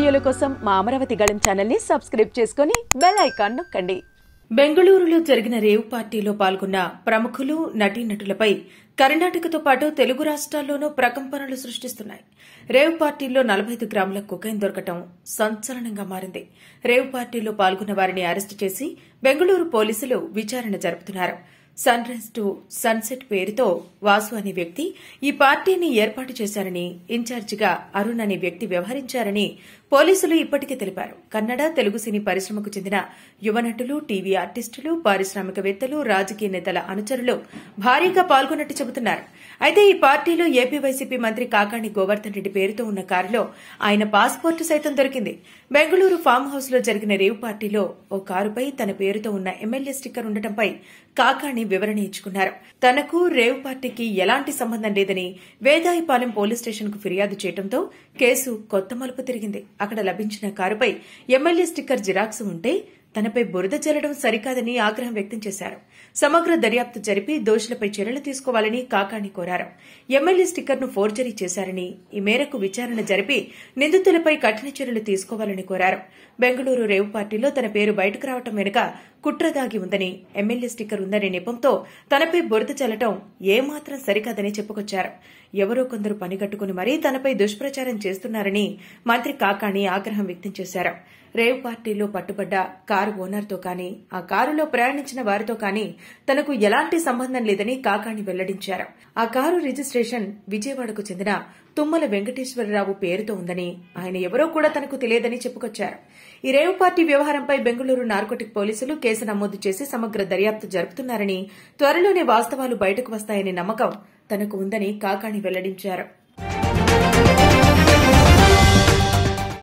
వీడియోల కోసం మా అమరావతి గళం ఛానల్ ని సబ్స్క్రైబ్ చేసుకుని బెల్ ఐకాన్ నొక్కండి. బెంగళూరులో జరిగిన రేవ్ పార్టీలో పాల్గొన్న ప్రముఖులు, నటీనటులపై కర్ణాటకతో పాటు తెలుగు రాష్ట్రాల్లోనూ ప్రకంపనలు సృష్టిస్తున్నాయి. రేవ్ పార్టీల్లో 45 గ్రాముల కొకైన్ దొరకటం సంచలనంగా మారింది. రేవ్ పార్టీలో పాల్గొన్న వారిని అరెస్టు చేసి బెంగళూరు పోలీసులు విచారణ జరుపుతున్నారు. సన్ రైజ్ టు సన్సెట్ పేరుతో వాసు అనే వ్యక్తి ఈ పార్టీని ఏర్పాటు చేశారని, ఇన్ఛార్జిగా అరుణ్ అనే వ్యక్తి వ్యవహరించారని పోలీసులు ఇప్పటికే తెలిపారు. కన్నడ, తెలుగు సినీ పరిశ్రమకు చెందిన యువ నటులు, టీవీ ఆర్టిస్టులు, పారిశ్రామికవేత్తలు, రాజకీయ నేతల అనుచరులు భారీగా పాల్గొన్నట్టు చెబుతున్నారు. అయితే ఈ పార్టీలో ఏపీ వైసీపీ మంత్రి కాకాణి గోవర్ధన్ రెడ్డి పేరుతో ఉన్న కారులో ఆయన పాస్పోర్టు సైతం దొరికింది. బెంగళూరు ఫామ్ హౌస్ లో జరిగిన రేవ్ పార్టీలో ఓ కారుపై తన పేరుతో ఉన్న ఎమ్మెల్యే స్టిక్కర్ ఉండటంపై కాకాణి వివరణ ఇచ్చుకున్నారు. తనకు రేవ్ పార్టీకి ఎలాంటి సంబంధం లేదని వేదాయిపాలెం పోలీస్ స్టేషన్ కు ఫిర్యాదు చేయడంతో కేసు కొత్త మలుపు తిరిగింది. అక్కడ లభించిన కారుపై ఎమ్మెల్యే స్టిక్కర్ జిరాక్స్ ఉంటే తనపై బురద చల్లడం సరికాదని ఆగ్రహం వ్యక్తం చేశారు. సమగ్ర దర్యాప్తు జరిపి దోషులపై చర్యలు తీసుకోవాలని కాకాణి కోరారు. ఎమ్మెల్యే స్టిక్కర్ను ఫోర్జరీ చేశారని, ఈ మేరకు విచారణ జరిపి నిందితులపై కఠిన చర్యలు తీసుకోవాలని కోరారు. బెంగళూరు రేవ్ పార్టీలో తన పేరు బయటకు రావడం వెనుక కుట్ర దాగి ఉందని, ఎమ్మెల్యే స్టిక్కర్ ఉందనే నెపంతో తనపై బురద చల్లటం ఏమాత్రం సరికాదని చెప్పుకొచ్చారు. ఎవరో కొందరు పనిగట్టుకుని మరీ తనపై దుష్ప్రచారం చేస్తున్నారని మంత్రి కాకాణి ఆగ్రహం వ్యక్తం చేశారు. రేవ్ పార్టీలో పట్టుబడ్డ కారు ఓనర్తో కానీ, ఆ కారులో ప్రయాణించిన వారితో కానీ తనకు ఎలాంటి సంబంధం లేదని కాకాణి వెల్లడించారు. ఆ కారు రిజిస్ట్రేషన్ విజయవాడకు చెందిన తుమ్మల వెంకటేశ్వరరావు పేరుతో ఉందని, ఆయన ఎవరో కూడా తనకు తెలియదని చెప్పుకొచ్చారు. ఈ రేవ్ పార్టీ వ్యవహారంపై బెంగళూరు నార్కోటిక్ పోలీసులు కేసు నమోదు చేసి సమగ్ర దర్యాప్తు జరుపుతున్నారని, త్వరలోనే వాస్తవాలు బయటకు వస్తాయనే నమ్మకం తనకు ఉందని కాకాణి వెల్లడించారు.